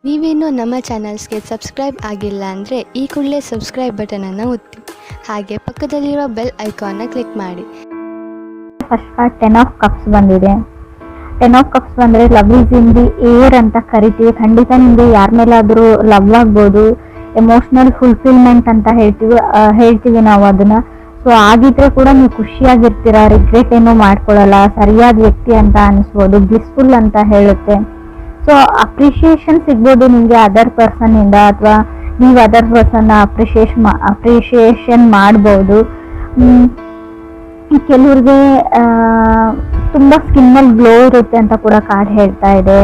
ನೀವೇನು ನಮ್ಮ ಚಾನಲ್ಸ್ಗೆ ಸಬ್ಸ್ಕ್ರೈಬ್ ಆಗಿಲ್ಲ ಅಂದರೆ ಈ ಕೂಡಲೇ ಸಬ್ಸ್ಕ್ರೈಬ್ ಬಟನನ್ನು ಒತ್ತಿ, ಹಾಗೆ ಪಕ್ಕದಲ್ಲಿರುವ ಬೆಲ್ ಐಕಾನ್ನ ಕ್ಲಿಕ್ ಮಾಡಿ. ಫಸ್ಟ್ ಪಾರ್ಟ್ 10 ಆಫ್ ಕಪ್ಸ್ ಬಂದಿದೆ. 10 ಆಫ್ ಕಪ್ಸ್ ಬಂದರೆ love is in the air ಅಂತ ಕರಿತೀವಿ. ಖಂಡಿತ ನಿಮಗೆ ಯಾರ ಮೇಲಾದರೂ ಲವ್ ಆಗ್ಬೋದು, ಎಮೋಷ್ನಲ್ ಫುಲ್ಫಿಲ್ಮೆಂಟ್ ಅಂತ ಹೇಳ್ತೀವಿ ನಾವು ಅದನ್ನು. ಸೊ ಆಗಿದ್ರೆ ಕೂಡ ನೀವು ಖುಷಿಯಾಗಿರ್ತೀರ, ರಿಗ್ರೆಟ್ ಏನೂ ಮಾಡ್ಕೊಳ್ಳಲ್ಲ, ಸರಿಯಾದ ವ್ಯಕ್ತಿ ಅಂತ ಅನಿಸ್ಬೋದು, ಬ್ಲಿಸ್ಫುಲ್ ಅಂತ ಹೇಳುತ್ತೆ. ಸೊ ಅಪ್ರಿಷಿಯೇಷನ್ ಸಿಗ್ಬೋದು ನಿಮಗೆ ಅದರ್ ಪರ್ಸನ್ನಿಂದ, ಅಥವಾ ನೀವು ಅದರ್ ಪರ್ಸನ್ನ ಅಪ್ರಿಷಿಯೇಷನ್ ಮಾಡ್ಬೋದು. ಕೆಲವ್ರಿಗೆ ತುಂಬ ಸ್ಕಿನ್ನಲ್ಲಿ ಗ್ಲೋ ಇರುತ್ತೆ ಅಂತ ಕೂಡ ಕಾರ್ಡ್ ಹೇಳ್ತಾ ಇದೆ.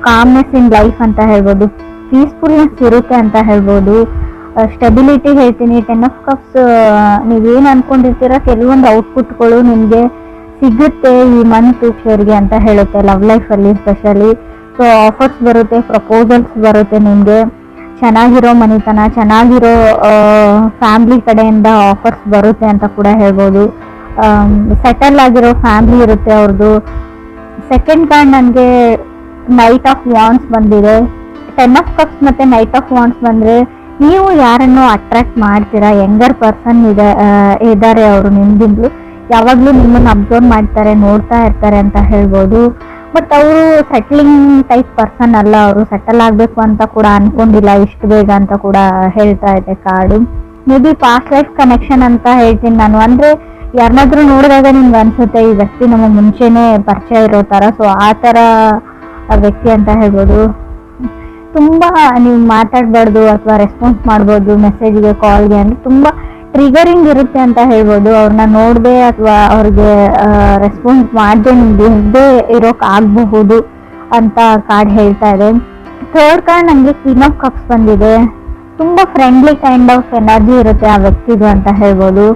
ಕಾಮ್ನೆಸ್ ಇನ್ ಲೈಫ್ ಅಂತ ಹೇಳ್ಬೋದು, ಪೀಸ್ಫುಲ್ನೆಸ್ ಇರುತ್ತೆ ಅಂತ ಹೇಳ್ಬೋದು. ಸ್ಟೆಬಿಲಿಟಿ ಹೇಳ್ತೀನಿ. 10 ಆಫ್ ಕಪ್ಸ್ ನೀವೇನು ಅನ್ಕೊಂಡಿರ್ತೀರ ಕೆಲವೊಂದು ಔಟ್ಪುಟ್ಗಳು ನಿಮಗೆ ಸಿಗುತ್ತೆ ಈ ಮಂತ್ ಅವರಿಗೆ ಅಂತ ಹೇಳುತ್ತೆ, ಲವ್ ಲೈಫಲ್ಲಿ ಸ್ಪೆಷಲಿ. ಸೊ ಆಫರ್ಸ್ ಬರುತ್ತೆ, ಪ್ರಪೋಸಲ್ಸ್ ಬರುತ್ತೆ, ನಿಮಗೆ ಚೆನ್ನಾಗಿರೋ ಮನೆತನ, ಚೆನ್ನಾಗಿರೋ ಫ್ಯಾಮ್ಲಿ ಕಡೆಯಿಂದ ಆಫರ್ಸ್ ಬರುತ್ತೆ ಅಂತ ಕೂಡ ಹೇಳ್ಬೋದು. ಸೆಟಲ್ ಆಗಿರೋ ಫ್ಯಾಮ್ಲಿ ಇರುತ್ತೆ ಅವ್ರದ್ದು. ಸೆಕೆಂಡ್ ಕಾರ್ಡ್ ನನಗೆ ನೈಟ್ ಆಫ್ ವಾಂಡ್ಸ್ ಬಂದಿದೆ. 10 ಆಫ್ ಕಪ್ಸ್ ಮತ್ತು ನೈಟ್ ಆಫ್ ವಾಂಡ್ಸ್ ಬಂದರೆ ನೀವು ಯಾರನ್ನು ಅಟ್ರಾಕ್ಟ್ ಮಾಡ್ತೀರಾ, ಯಂಗರ್ ಪರ್ಸನ್ ಇದ್ದಾರೆ ಅವರು ನಿಮ್ಗಿಂತಲೂ, ಯಾವಾಗಲೂ ನಿಮ್ಮನ್ನು ಅಬ್ಸರ್ವ್ ಮಾಡ್ತಾರೆ, ನೋಡ್ತಾ ಇರ್ತಾರೆ ಅಂತ ಹೇಳ್ಬೋದು. ಬಟ್ ಅವರು ಸೆಟ್ಲಿಂಗ್ ಟೈಪ್ ಪರ್ಸನ್ ಅಲ್ಲ, ಅವರು ಸೆಟಲ್ ಆಗಬೇಕು ಅಂತ ಕೂಡ ಅನ್ಕೊಂಡಿಲ್ಲ ಇಷ್ಟು ಬೇಗ ಅಂತ ಕೂಡ ಹೇಳ್ತಾ ಇದೆ card. May be past life connection ಅಂತ ಹೇಳ್ತೀನಿ ನಾನು. ಅಂದರೆ ಯಾರನ್ನಾದ್ರೂ ನೋಡಿದಾಗ ನಿಮ್ಗೆ ಅನ್ಸುತ್ತೆ ಈ ವ್ಯಕ್ತಿ ನಮ್ಮ ಮುಂಚೆನೇ ಪರಿಚಯ ಇರೋ ಥರ. ಸೊ ಆ ಥರ ವ್ಯಕ್ತಿ ಅಂತ ಹೇಳ್ಬೋದು. ತುಂಬ ನೀವು ಮಾತಾಡಬಾರ್ದು ಅಥವಾ ರೆಸ್ಪಾನ್ಸ್ ಮಾಡ್ಬೋದು ಮೆಸೇಜ್ಗೆ, ಕಾಲ್ಗೆ, ಅಂದರೆ ತುಂಬ ಟ್ರಿಗರಿಂಗ್ ಇರುತ್ತೆ ಅಂತ ಹೇಳ್ಬೋದು. ಅವ್ರನ್ನ ನೋಡದೆ ಅಥವಾ ಅವ್ರಿಗೆ ರೆಸ್ಪಾನ್ಸ್ ಮಾಡದೆ ನಿಮ್ಗೆ ಇದ್ದೇ ಇರೋಕ್ಕಾಗಬಹುದು ಅಂತ ಕಾರ್ಡ್ ಹೇಳ್ತಾ ಇದೆ. ಥರ್ಡ್ ಕಾರ್ಡ್ ನನಗೆ ಕ್ವೀನ್ ಆಫ್ ಕಪ್ಸ್ ಬಂದಿದೆ. ತುಂಬ ಫ್ರೆಂಡ್ಲಿ ಕೈಂಡ್ ಆಫ್ ಎನರ್ಜಿ ಇರುತ್ತೆ ಆ ವ್ಯಕ್ತಿದು ಅಂತ ಹೇಳ್ಬೋದು.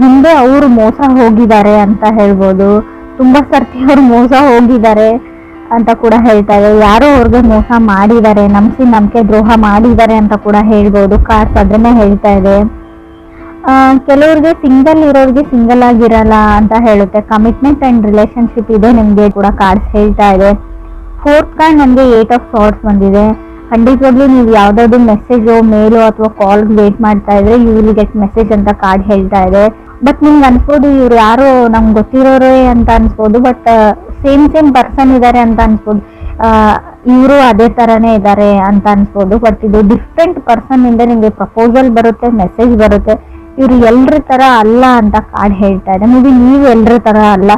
ಹಿಂದೆ ಅವರು ಮೋಸ ಹೋಗಿದ್ದಾರೆ ಅಂತ ಹೇಳ್ಬೋದು, ತುಂಬ ಸರ್ತಿ ಅವರು ಮೋಸ ಹೋಗಿದ್ದಾರೆ ಅಂತ ಕೂಡ ಹೇಳ್ತಾ ಇದೆ. ಯಾರೋ ಅವ್ರಿಗೆ ಮೋಸ ಮಾಡಿದ್ದಾರೆ, ನಂಬಿಕೆ ದ್ರೋಹ ಮಾಡಿದ್ದಾರೆ ಅಂತ ಕೂಡ ಹೇಳ್ಬೋದು. ಕಾರ್ಡ್ಸ್ ಅದನ್ನೇ ಹೇಳ್ತಾ ಇದೆ. ಕೆಲವ್ರಿಗೆ ಸಿಂಗಲ್ ಇರೋರಿಗೆ ಸಿಂಗಲ್ ಆಗಿರಲ್ಲ ಅಂತ ಹೇಳುತ್ತೆ. ಕಮಿಟ್ಮೆಂಟ್ ಆ್ಯಂಡ್ ರಿಲೇಶನ್ಶಿಪ್ ಇದೆ ನಿಮಗೆ ಕೂಡ ಕಾರ್ಡ್ಸ್ ಹೇಳ್ತಾ ಇದೆ. ಫೋರ್ತ್ ಕಾರ್ಡ್ ನನಗೆ 8 ಆಫ್ ಸಾರ್ಟ್ಸ್ ಬಂದಿದೆ. ಖಂಡಿತವಾಗ್ಲೂ ನೀವು ಯಾವುದಾದ್ರು ಮೆಸೇಜೋ ಮೇಲೋ ಅಥವಾ ಕಾಲ್ಗೆ ವೇಟ್ ಮಾಡ್ತಾ ಇದ್ರೆ ಯು ವಿಲ್ ಗೆಟ್ ಮೆಸೇಜ್ ಅಂತ ಕಾರ್ಡ್ ಹೇಳ್ತಾ ಇದೆ. ಬಟ್ ನಿಮ್ಗೆ ಅನ್ಸ್ಬೋದು ಇವ್ರು ಯಾರೋ ನಮ್ಗೆ ಗೊತ್ತಿರೋರೇ ಅಂತ ಅನ್ಸ್ಬೋದು, ಬಟ್ ಸೇಮ್ ಪರ್ಸನ್ ಇದ್ದಾರೆ ಅಂತ ಅನ್ಸ್ಬೋದು, ಇವರು ಅದೇ ಥರನೇ ಇದ್ದಾರೆ ಅಂತ ಅನ್ಸ್ಬೋದು. ಬಟ್ ಇದು ಡಿಫ್ರೆಂಟ್ ಪರ್ಸನ್ ಇಂದ ನಿಮಗೆ ಪ್ರಪೋಸಲ್ ಬರುತ್ತೆ, ಮೆಸೇಜ್ ಬರುತ್ತೆ. ಇವರು ಎಲ್ಲರ ಥರ ಅಲ್ಲ ಅಂತ ಕಾರ್ಡ್ ಹೇಳ್ತಾ ಇದೆ. ಮೇ ಬಿ ನೀವು ಎಲ್ಲರ ಥರ ಅಲ್ಲ.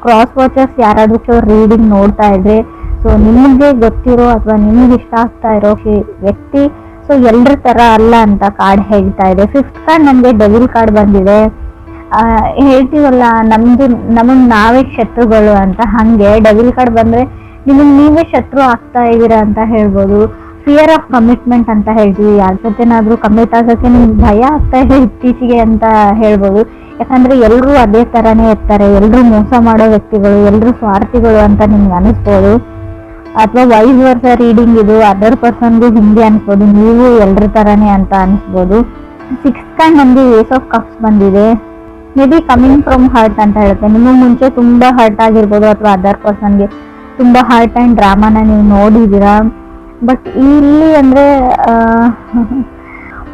ಕ್ರಾಸ್ ವಾಚರ್ಸ್ ಯಾರಾದರೂ ರೀಡಿಂಗ್ ನೋಡ್ತಾ ಇದ್ರೆ, ಸೊ ನಿಮಗೆ ಗೊತ್ತಿರೋ ಅಥವಾ ನಿಮಗೆ ಇಷ್ಟ ಆಗ್ತಾ ಇರೋ ವ್ಯಕ್ತಿ ಸೊ ಎಲ್ಲರ ಥರ ಅಲ್ಲ ಅಂತ ಕಾರ್ಡ್ ಹೇಳ್ತಾ ಇದೆ. ಫಿಫ್ತ್ ಕಾರ್ಡ್ ನನಗೆ ಡೆವಿಲ್ ಕಾರ್ಡ್ ಬಂದಿದೆ. ಹೇಳ್ತೀವಲ್ಲ ನಮಗೆ ನಾವೇ ಶತ್ರುಗಳು ಅಂತ, ಹಾಗೆ ಡೆವಿಲ್ ಕಾರ್ಡ್ ಬಂದರೆ ನಿಮಗೆ ನೀವೇ ಶತ್ರು ಆಗ್ತಾ ಇದ್ದೀರಾ ಅಂತ ಹೇಳ್ಬೋದು. ಫಿಯರ್ ಆಫ್ ಕಮಿಟ್ಮೆಂಟ್ ಅಂತ ಹೇಳ್ತೀವಿ. ಯಾರ ಜೊತೆನಾದರೂ ಕಮಿಟ್ ಆಗೋಕ್ಕೆ ನಿಮ್ಗೆ ಭಯ ಆಗ್ತಾ ಇದೆ ಇತ್ತೀಚೆಗೆ ಅಂತ ಹೇಳ್ಬೋದು. ಯಾಕಂದರೆ ಎಲ್ಲರೂ ಅದೇ ಥರನೇ ಇರ್ತಾರೆ, ಎಲ್ಲರೂ ಮೋಸ ಮಾಡೋ ವ್ಯಕ್ತಿಗಳು, ಎಲ್ಲರೂ ಸ್ವಾರ್ಥಿಗಳು ಅಂತ ನಿಮ್ಗೆ ಅನಿಸ್ಬೋದು. ಅಥವಾ ವೈಸ್ ವರ್ಸ ರೀಡಿಂಗ್ ಇದು ಅದರ್ ಪರ್ಸನ್ಗೂ ಹಿಂಗೆ ಅನಿಸ್ಬೋದು, ನೀವು ಎಲ್ಲರ ಥರನೇ ಅಂತ ಅನಿಸ್ಬೋದು. ಸಿಕ್ಸ್ತ್ ಕಾರ್ಡ್ ನನಗೆ ಏಸ್ ಆಫ್ ಕಪ್ಸ್ ಬಂದಿದೆ. May be coming from hurt ಅಂತ ಹೇಳುತ್ತೆ. ನಿಮಗೆ ಮುಂಚೆ ತುಂಬ ಹರ್ಟ್ ಆಗಿರ್ಬೋದು ಅಥವಾ ಅದರ್ ಪರ್ಸನ್ಗೆ ತುಂಬ ಹರ್ಟ್ ಆ್ಯಂಡ್ ಡ್ರಾಮಾನ ನೀವು ನೋಡಿದ್ದೀರಾ. ಬಟ್ ಇಲ್ಲಿ ಅಂದರೆ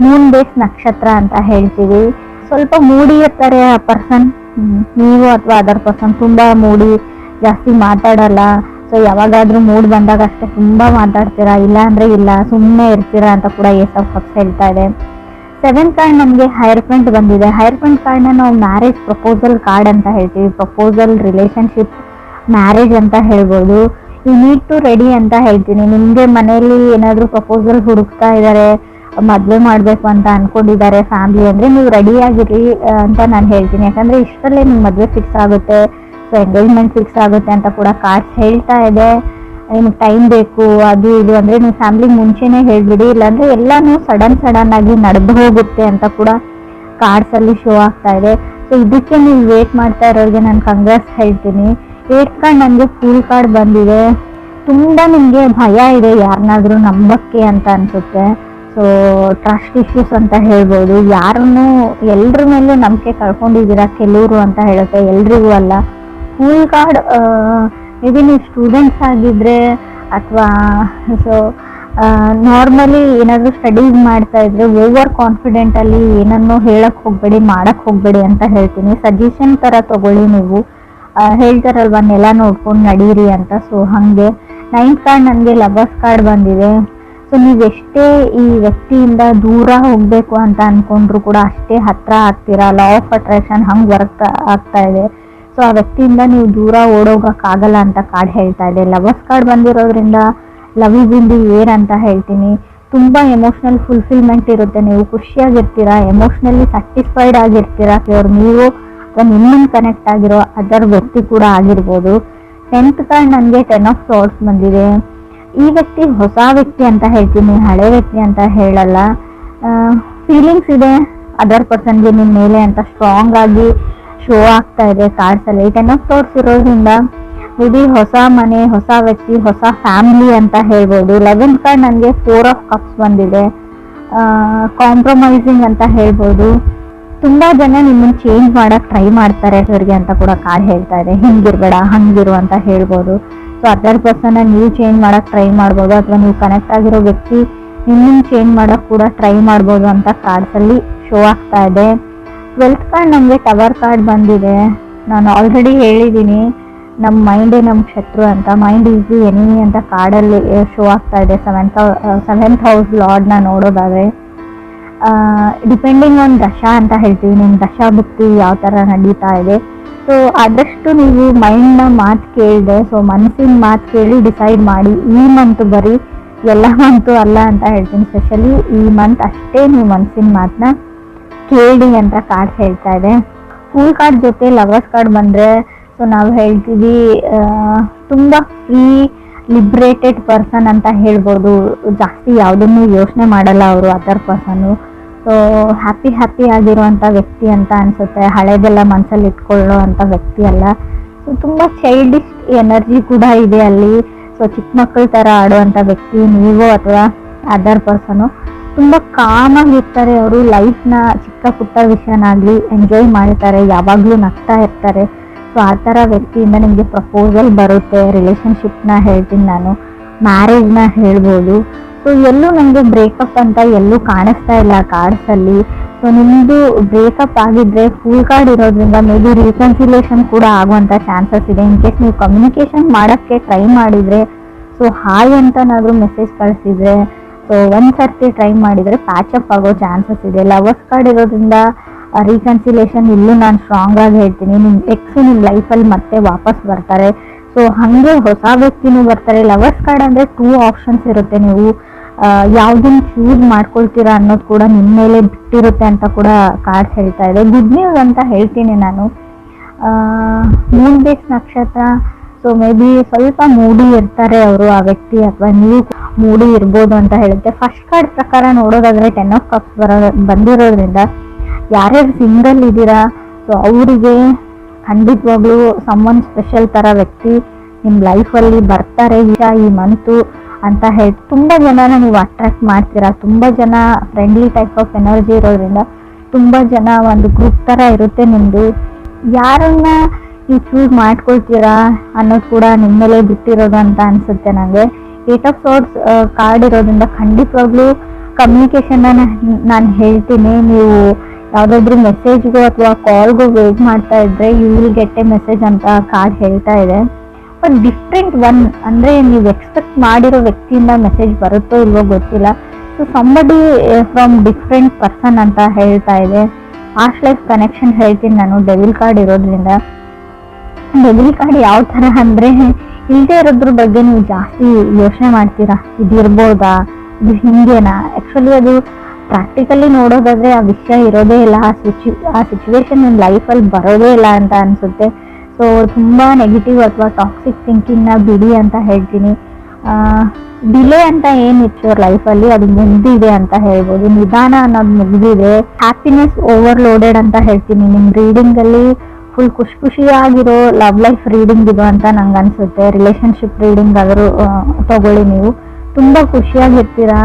ಮೂನ್ ಬೇಸ್ ನಕ್ಷತ್ರ ಅಂತ ಹೇಳ್ತೀವಿ. ಸ್ವಲ್ಪ ಮೂಡಿ ಇರ್ತಾರೆ ಆ ಪರ್ಸನ್, ನೀವು ಅಥವಾ ಅದರ್ ಪರ್ಸನ್ ತುಂಬ ಮೂಡಿ, ಜಾಸ್ತಿ ಮಾತಾಡಲ್ಲ. ಸೊ ಯಾವಾಗಾದ್ರೂ ಮೂಡ್ ಬಂದಾಗ ಅಷ್ಟೇ ತುಂಬ ಮಾತಾಡ್ತೀರಾ, ಇಲ್ಲ ಅಂದರೆ ಇಲ್ಲ, ಸುಮ್ಮನೆ ಇರ್ತೀರಾ ಅಂತ ಕೂಡ ಏಸ್ ಆಫ್ ಕಪ್ಸ್ ಹೇಳ್ತಾ ಇದೆ. ಸೆವೆಂತ್ ಕಾರ್ಡ್ ನಮಗೆ ಹೈರ್ಫೆಂಟ್ ಬಂದಿದೆ. ಹೈರ್ಫೆಂಟ್ ಕಾರ್ಡ್ನ ನಾವು ಮ್ಯಾರೇಜ್ ಪ್ರಪೋಸಲ್ ಕಾರ್ಡ್ ಅಂತ ಹೇಳ್ತೀವಿ. ಪ್ರಪೋಸಲ್, ರಿಲೇಷನ್ಶಿಪ್, ಮ್ಯಾರೇಜ್ ಅಂತ ಹೇಳ್ಬೋದು. ಯು ನೀಡ್ ಟು ರೆಡಿ ಅಂತ ಹೇಳ್ತೀನಿ. ನಿಮಗೆ ಮನೆಯಲ್ಲಿ ಏನಾದರೂ ಪ್ರಪೋಸಲ್ ಹುಡುಕ್ತಾ ಇದ್ದಾರೆ, ಮದುವೆ ಮಾಡಬೇಕು ಅಂತ ಅಂದ್ಕೊಂಡಿದ್ದಾರೆ ಫ್ಯಾಮ್ಲಿ ಅಂದರೆ ನೀವು ರೆಡಿಯಾಗಿರಿ ಅಂತ ನಾನು ಹೇಳ್ತೀನಿ. ಯಾಕಂದರೆ ಇಷ್ಟರಲ್ಲೇ ನಿಮ್ಮ ಮದುವೆ ಫಿಕ್ಸ್ ಆಗುತ್ತೆ, ಸೊ ಎಂಗೇಜ್ಮೆಂಟ್ ಫಿಕ್ಸ್ ಆಗುತ್ತೆ ಅಂತ ಕೂಡ ಕಾರ್ಡ್ಸ್ ಹೇಳ್ತಾ ಇದೆ. ನಿಮ್ಗೆ ಟೈಮ್ ಬೇಕು ಅದು ಇದು ಅಂದರೆ ನೀವು ಫ್ಯಾಮ್ಲಿಗೆ ಮುಂಚೆನೇ ಹೇಳಿಬಿಡಿ, ಇಲ್ಲಾಂದರೆ ಎಲ್ಲನೂ ಸಡನ್ ಆಗಿ ನಡೆದು ಹೋಗುತ್ತೆ ಅಂತ ಕೂಡ ಕಾರ್ಡ್ಸಲ್ಲಿ ಶೋ ಆಗ್ತಾ ಇದೆ. ಸೊ ಇದಕ್ಕೆ ನೀವು ವೇಟ್ ಮಾಡ್ತಾ ಇರೋರಿಗೆ ನಾನು ಕಂಗ್ರಾಟ್ಸ್ ಹೇಳ್ತೀನಿ. 8th ಕಾರ್ಡ್ ನನಗೆ ಫೂಲ್ ಕಾರ್ಡ್ ಬಂದಿದೆ. ತುಂಬ ನಿಮಗೆ ಭಯ ಇದೆ ಯಾರನ್ನಾದ್ರೂ ನಂಬಕ್ಕೆ ಅಂತ ಅನಿಸುತ್ತೆ. ಸೊ ಟ್ರಸ್ಟ್ ಇಶ್ಯೂಸ್ ಅಂತ ಹೇಳ್ಬೋದು. ಯಾರನ್ನು ಎಲ್ಲರ ಮೇಲೂ ನಂಬಿಕೆ ಕಳ್ಕೊಂಡಿದ್ದೀರಾ ಕೆಲವರು ಅಂತ ಹೇಳುತ್ತೆ, ಎಲ್ರಿಗೂ ಅಲ್ಲ. ಫೂಲ್ ಕಾರ್ಡ್ ಮೇ ಬಿ ನೀವು ಸ್ಟೂಡೆಂಟ್ಸ್ ಆಗಿದ್ದರೆ ಅಥವಾ ಸೊ ನಾರ್ಮಲಿ ಏನಾದರೂ ಸ್ಟಡೀಸ್ ಮಾಡ್ತಾ ಇದ್ರೆ ಓವರ್ ಕಾನ್ಫಿಡೆಂಟಲ್ಲಿ ಏನನ್ನೋ ಹೇಳಕ್ಕೆ ಹೋಗಬೇಡಿ, ಮಾಡಕ್ಕೆ ಹೋಗಬೇಡಿ ಅಂತ ಹೇಳ್ತೀನಿ. ಸಜೆಷನ್ ಥರ ತಗೊಳ್ಳಿ ನೀವು. ಹೇಳ್ತಾರಲ್ವ ನೆಲ ನೋಡ್ಕೊಂಡು ನಡೀರಿ ಅಂತ. ಸೊ ಹಾಗೆ 9th ಕಾರ್ಡ್ ನನಗೆ ಲವರ್ಸ್ ಕಾರ್ಡ್ ಬಂದಿದೆ. ಸೊ ನೀವೆಷ್ಟೇ ಈ ವ್ಯಕ್ತಿಯಿಂದ ದೂರ ಹೋಗಬೇಕು ಅಂತ ಅಂದ್ಕೊಂಡ್ರು ಕೂಡ ಅಷ್ಟೇ ಹತ್ರ ಆಗ್ತೀರಾ. ಲಾ ಆಫ್ ಅಟ್ರಾಕ್ಷನ್ ಹಂಗೆ ವರ್ಕ್ ಆಗ್ತಾ ಇದೆ. ಸೊ ಆ ವ್ಯಕ್ತಿಯಿಂದ ನೀವು ದೂರ ಓಡೋಗೋಕ್ಕಾಗಲ್ಲ ಅಂತ ಕಾರ್ಡ್ ಹೇಳ್ತಾ ಇದೆ. ಲವರ್ಸ್ ಕಾರ್ಡ್ ಬಂದಿರೋದ್ರಿಂದ love is in the air ಅಂತ ಹೇಳ್ತೀನಿ. ತುಂಬ ಎಮೋಷ್ನಲ್ ಫುಲ್ಫಿಲ್ಮೆಂಟ್ ಇರುತ್ತೆ, ನೀವು ಖುಷಿಯಾಗಿರ್ತೀರಾ, ಎಮೋಷ್ನಲಿ ಸ್ಯಾಟಿಸ್ಫೈಡ್ ಆಗಿರ್ತೀರಾ. ಅವ್ರು ನೀವು ಅಥವಾ ನಿಮ್ಮನ್ನು ಕನೆಕ್ಟ್ ಆಗಿರೋ ಅದರ್ ವ್ಯಕ್ತಿ ಕೂಡ ಆಗಿರ್ಬೋದು. 10th ಕಾರ್ಡ್ ನನಗೆ 10 ಆಫ್ ಸಾರ್ಟ್ಸ್ ಬಂದಿದೆ. ಈ ವ್ಯಕ್ತಿ ಹೊಸ ವ್ಯಕ್ತಿ ಅಂತ ಹೇಳ್ತೀನಿ, ಹಳೆ ವ್ಯಕ್ತಿ ಅಂತ ಹೇಳಲ್ಲ. ಫೀಲಿಂಗ್ಸ್ ಇದೆ ಅದರ್ ಪರ್ಸನ್ಗೆ ನಿಮ್ಮ ಮೇಲೆ ಅಂತ ಸ್ಟ್ರಾಂಗ್ ಆಗಿ ಶೋ ಆಗ್ತಾ ಇದೆ ಕಾರ್ಡ್ಸಲ್ಲಿ. 10 ಆಫ್ ಸಾರ್ಟ್ಸ್ ಇರೋದ್ರಿಂದ ಮೇ ಬಿ ಹೊಸ ಮನೆ, ಹೊಸ ವ್ಯಕ್ತಿ, ಹೊಸ ಫ್ಯಾಮಿಲಿ ಅಂತ ಹೇಳ್ಬೋದು. 11th ಕಾರ್ಡ್ ನನಗೆ 4 ಆಫ್ ಕಪ್ಸ್ ಬಂದಿದೆ. ಕಾಂಪ್ರಮೈಸಿಂಗ್ ಅಂತ ಹೇಳ್ಬೋದು. ತುಂಬ ಜನ ನಿಮ್ಮನ್ನು ಚೇಂಜ್ ಮಾಡೋಕ್ಕೆ ಟ್ರೈ ಮಾಡ್ತಾರೆ ಇವರಿಗೆ ಅಂತ ಕೂಡ ಕಾರ್ಡ್ ಹೇಳ್ತಾ ಇದೆ. ಹಿಂಗಿರ್ಬೇಡ ಹಂಗಿರು ಅಂತ ಹೇಳ್ಬೋದು. ಸೊ ಅದರ್ ಪರ್ಸನ್ನ ನೀವು ಚೇಂಜ್ ಮಾಡೋಕ್ಕೆ ಟ್ರೈ ಮಾಡ್ಬೋದು, ಅಥವಾ ನೀವು ಕನೆಕ್ಟ್ ಆಗಿರೋ ವ್ಯಕ್ತಿ ನಿಮ್ಮನ್ನು ಚೇಂಜ್ ಮಾಡೋಕ್ಕೆ ಕೂಡ ಟ್ರೈ ಮಾಡ್ಬೋದು ಅಂತ ಕಾರ್ಡ್ಸಲ್ಲಿ ಶೋ ಆಗ್ತಾ ಇದೆ. 12th ಕಾರ್ಡ್ ನಮಗೆ ಟವರ್ ಕಾರ್ಡ್ ಬಂದಿದೆ. ನಾನು ಆಲ್ರೆಡಿ ಹೇಳಿದ್ದೀನಿ, ನಮ್ಮ ಮೈಂಡೇ ನಮ್ಮ ಶತ್ರು ಅಂತ. ಮೈಂಡ್ ಈಸ್ ದಿ ಎನಿಮಿ ಅಂತ ಕಾರ್ಡಲ್ಲಿ ಶೋ ಆಗ್ತಾ ಇದೆ. 7th ಹೌಸ್ ಲಾರ್ಡ್ನ ನೋಡೋದಾದರೆ ಡಿಪೆಂಡಿಂಗ್ ಆನ್ ದಶಾ ಅಂತ ಹೇಳ್ತೀವಿ. ನಿಮ್ಮ ದಶಾ ಬುತ್ತಿ ಯಾವ ಥರ ನಡೀತಾ ಇದೆ. ಸೊ ಆದಷ್ಟು ನೀವು ಮೈಂಡ್ನ ಮಾತು ಕೇಳಿದೆ, ಸೊ ಮನಸ್ಸಿನ ಮಾತು ಕೇಳಿ ಡಿಸೈಡ್ ಮಾಡಿ. ಈ ಮಂತ್ ಬರೀ ಎಲ್ಲ ಮಂತು ಅಲ್ಲ ಅಂತ ಹೇಳ್ತೀನಿ, ಸ್ಪೆಷಲಿ ಈ ಮಂತ್ ಅಷ್ಟೇ ನೀವು ಮನಸ್ಸಿನ ಮಾತನ್ನ ಕೇಳಿ ಅಂತ ಕಾರ್ಡ್ ಹೇಳ್ತಾ ಇದೆ. ಫೂಲ್ ಕಾರ್ಡ್ ಜೊತೆ ಲವರ್ಸ್ ಕಾರ್ಡ್ ಬಂದರೆ ಸೊ ನಾವು ಹೇಳ್ತೀವಿ ತುಂಬ ಫ್ರೀ ಲಿಬ್ರೇಟೆಡ್ ಪರ್ಸನ್ ಅಂತ ಹೇಳ್ಬೋದು. ಜಾಸ್ತಿ ಯಾವುದನ್ನು ಯೋಚನೆ ಮಾಡಲ್ಲ ಅವರು ಅದರ್ ಪರ್ಸನ್ನು. ಸೊ ಹ್ಯಾಪಿ ಆಗಿರುವಂಥ ವ್ಯಕ್ತಿ ಅಂತ ಅನಿಸುತ್ತೆ. ಹಳೆದೆಲ್ಲ ಮನಸ್ಸಲ್ಲಿ ಇಟ್ಕೊಳ್ಳೋ ಅಂಥ ವ್ಯಕ್ತಿ ಅಲ್ಲ. ಸೊ ತುಂಬ ಚೈಲ್ಡಿಶ್ ಎನರ್ಜಿ ಕೂಡ ಇದೆ ಅಲ್ಲಿ. ಸೊ ಚಿಕ್ಕ ಮಕ್ಕಳ ಥರ ಆಡುವಂಥ ವ್ಯಕ್ತಿ ನೀವು ಅಥವಾ ಅದರ್ ಪರ್ಸನು. ತುಂಬ ಕಾಮಾಗಿರ್ತಾರೆ ಅವರು. ಲೈಫ್ನ ಚಿಕ್ಕ ಪುಟ್ಟ ವಿಷಯನಾಗಲಿ ಎಂಜಾಯ್ ಮಾಡ್ತಾರೆ, ಯಾವಾಗಲೂ ನಗ್ತಾ ಇರ್ತಾರೆ. ಸೊ ಆ ಥರ ವ್ಯಕ್ತಿಯಿಂದ ನಿಮಗೆ ಪ್ರಪೋಸಲ್ ಬರುತ್ತೆ. ರಿಲೇಷನ್ಶಿಪ್ನ ಹೇಳ್ತೀನಿ ನಾನು, ಮ್ಯಾರೇಜ್ನ ಹೇಳ್ಬೋದು. ಸೊ ಎಲ್ಲೂ ನನಗೆ ಬ್ರೇಕಪ್ ಅಂತ ಎಲ್ಲೂ ಕಾಣಿಸ್ತಾ ಇಲ್ಲ ಕಾರ್ಡ್ಸಲ್ಲಿ. ಸೊ ನಿಮ್ಮದು ಬ್ರೇಕಪ್ ಆಗಿದ್ದರೆ ಫುಲ್ ಕಾರ್ಡ್ ಇರೋದ್ರಿಂದ ಮೇ ಬಿ ರೀಕನ್ಸಿಲೇಷನ್ ಕೂಡ ಆಗುವಂಥ ಚಾನ್ಸಸ್ ಇದೆ. ಇನ್ ಕೇಸ್ ನೀವು ಕಮ್ಯುನಿಕೇಷನ್ ಮಾಡೋಕ್ಕೆ ಟ್ರೈ ಮಾಡಿದರೆ, ಸೊ ಹಾಯ್ ಅಂತನಾದರೂ ಮೆಸೇಜ್ ಕಳಿಸಿದರೆ, ಸೊ ಒಂದು ಸರ್ತಿ ಟ್ರೈ ಮಾಡಿದರೆ ಪ್ಯಾಚಪ್ ಆಗೋ ಚಾನ್ಸಸ್ ಇದೆ. ಲವರ್ಸ್ ಕಾರ್ಡ್ ಇರೋದ್ರಿಂದ ರೀಕನ್ಸಿಲೇಷನ್ ಇಲ್ಲೂ ನಾನು ಸ್ಟ್ರಾಂಗ್ ಆಗಿ ಹೇಳ್ತೀನಿ. ನಿಮ್ಮ ಎಕ್ಸು ನಿಮ್ಮ ಲೈಫಲ್ಲಿ ಮತ್ತೆ ವಾಪಸ್ ಬರ್ತಾರೆ. ಸೊ ಹಾಗೆ ಹೊಸ ವ್ಯಕ್ತಿನೂ ಬರ್ತಾರೆ. ಲವರ್ಸ್ ಕಾರ್ಡ್ ಅಂದರೆ 2 ಆಪ್ಷನ್ಸ್ ಇರುತ್ತೆ. ನೀವು ಯಾವುದನ್ನು ಚೂಸ್ ಮಾಡ್ಕೊಳ್ತೀರಾ ಅನ್ನೋದು ಕೂಡ ನಿಮ್ಮ ಮೇಲೆ ಬಿಟ್ಟಿರುತ್ತೆ ಅಂತ ಕೂಡ ಕಾರ್ಡ್ಸ್ ಹೇಳ್ತಾ ಇದೆ. ಗುಡ್ ನ್ಯೂಸ್ ಅಂತ ಹೇಳ್ತೀನಿ ನಾನು. ಮೂನ್ ಬೇಸ್ ನಕ್ಷತ್ರ. ಸೊ ಮೇ ಬಿ ಸ್ವಲ್ಪ ಮೂಡಿ ಇರ್ತಾರೆ ಅವರು, ಆ ವ್ಯಕ್ತಿ, ಅಥವಾ ನೀವು ಮೂಡಿ ಇರ್ಬೋದು ಅಂತ ಹೇಳುತ್ತೆ. ಫಸ್ಟ್ ಕಾರ್ಡ್ ಪ್ರಕಾರ ನೋಡೋದಾದರೆ 10 ಆಫ್ ಕಪ್ಸ್ ಬಂದಿರೋದ್ರಿಂದ ಯಾರ್ಯಾರು ಸಿಂಗಲ್ ಇದ್ದೀರಾ, ಸೊ ಅವರಿಗೆ ಖಂಡಿತವಾಗ್ಲೂ ಸಮ್ಮನ್ ಸ್ಪೆಷಲ್ ಥರ ವ್ಯಕ್ತಿ ನಿಮ್ಮ ಲೈಫಲ್ಲಿ ಬರ್ತಾರೆ ಈ ಮಂತು ಅಂತ ಹೇಳಿ ತುಂಬ ಜನನ ನೀವು ಅಟ್ರಾಕ್ಟ್ ಮಾಡ್ತೀರಾ. ತುಂಬ ಜನ ಫ್ರೆಂಡ್ಲಿ ಟೈಪ್ ಆಫ್ ಎನರ್ಜಿ ಇರೋದ್ರಿಂದ ತುಂಬ ಜನ ಒಂದು ಗ್ರೂಪ್ ಥರ ಇರುತ್ತೆ ನಿಮ್ಮದು. ಯಾರನ್ನ ನೀವು ಚೂಸ್ ಮಾಡ್ಕೊಳ್ತೀರಾ ಅನ್ನೋದು ಕೂಡ ನಿಮ್ಮ ಮೇಲೆ ಬಿಟ್ಟಿರೋದು ಅಂತ ಅನಿಸುತ್ತೆ ನನಗೆ. 8 ಆಫ್ ಸಾರ್ಟ್ಸ್ ಕಾರ್ಡ್ ಇರೋದ್ರಿಂದ ಖಂಡಿತವಾಗ್ಲೂ ಕಮ್ಯುನಿಕೇಷನ್ನ ನಾನು ಹೇಳ್ತೀನಿ. ನೀವು ಯಾವುದಾದ್ರೂ ಮೆಸೇಜ್ಗೂ ಅಥವಾ ಕಾಲ್ಗೂ ವೇಟ್ ಮಾಡ್ತಾ ಇದ್ದರೆ you will get a message ಅಂತ ಕಾರ್ಡ್ ಹೇಳ್ತಾ ಇದೆ. ಬಟ್ ಡಿಫ್ರೆಂಟ್ ಒನ್, ಅಂದರೆ ನೀವು ಎಕ್ಸ್ಪೆಕ್ಟ್ ಮಾಡಿರೋ ವ್ಯಕ್ತಿಯಿಂದ ಮೆಸೇಜ್ ಬರುತ್ತೋ ಇಲ್ವೋ ಗೊತ್ತಿಲ್ಲ. So somebody from different person ಅಂತ ಹೇಳ್ತಾ ಇದೆ. ಪಾಸ್ಟ್ ಲೈಫ್ ಕನೆಕ್ಷನ್ ಹೇಳ್ತೀನಿ ನಾನು ಡೆವಿಲ್ ಕಾರ್ಡ್ ಇರೋದ್ರಿಂದ. ಡೆವಿಲ್ ಕಾರ್ಡ್ ಯಾವ ಥರ ಅಂದರೆ, ಇಲ್ಲದೆ ಇರೋದ್ರ ಬಗ್ಗೆ ನೀವು ಜಾಸ್ತಿ ಯೋಚನೆ ಮಾಡ್ತೀರಾ. ಇದಿರ್ಬೋದಾ, ಇದು ಹಿಂಗೇನಾ. ಆ್ಯಕ್ಚುಲಿ ಅದು ಪ್ರಾಕ್ಟಿಕಲಿ ನೋಡೋದಾದರೆ ಆ ವಿಷಯ ಇರೋದೇ ಇಲ್ಲ, ಆ ಸಿಚುವೇಶನ್ ನಿಮ್ಮ ಲೈಫಲ್ಲಿ ಬರೋದೇ ಇಲ್ಲ ಅಂತ ಅನಿಸುತ್ತೆ. ಸೊ ತುಂಬ ನೆಗೆಟಿವ್ ಅಥವಾ ಟಾಕ್ಸಿಕ್ ಥಿಂಕಿಂಗ್ನ ಬಿಡಿ ಅಂತ ಹೇಳ್ತೀನಿ. ಡಿಲೇ ಅಂತ ಏನಿತ್ತು ಅವ್ರ ಲೈಫಲ್ಲಿ ಅದು ಮುಗ್ದಿದೆ ಅಂತ ಹೇಳ್ಬೋದು. ನಿಧಾನ ಅನ್ನೋದು ಮುಗ್ದಿದೆ. ಹ್ಯಾಪಿನೆಸ್ ಓವರ್ಲೋಡೆಡ್ ಅಂತ ಹೇಳ್ತೀನಿ. ನಿಮ್ಮ ರೀಡಿಂಗಲ್ಲಿ ಫುಲ್ ಖುಷಿಯಾಗಿರೋ ಲವ್ ಲೈಫ್ ರೀಡಿಂಗ್ ಇದು ಅಂತ ನಂಗೆ ಅನಿಸುತ್ತೆ. ರಿಲೇಷನ್ಶಿಪ್ ರೀಡಿಂಗ್ ಆದರೂ ತಗೊಳ್ಳಿ, ನೀವು ತುಂಬ ಖುಷಿಯಾಗಿರ್ತೀರಾ.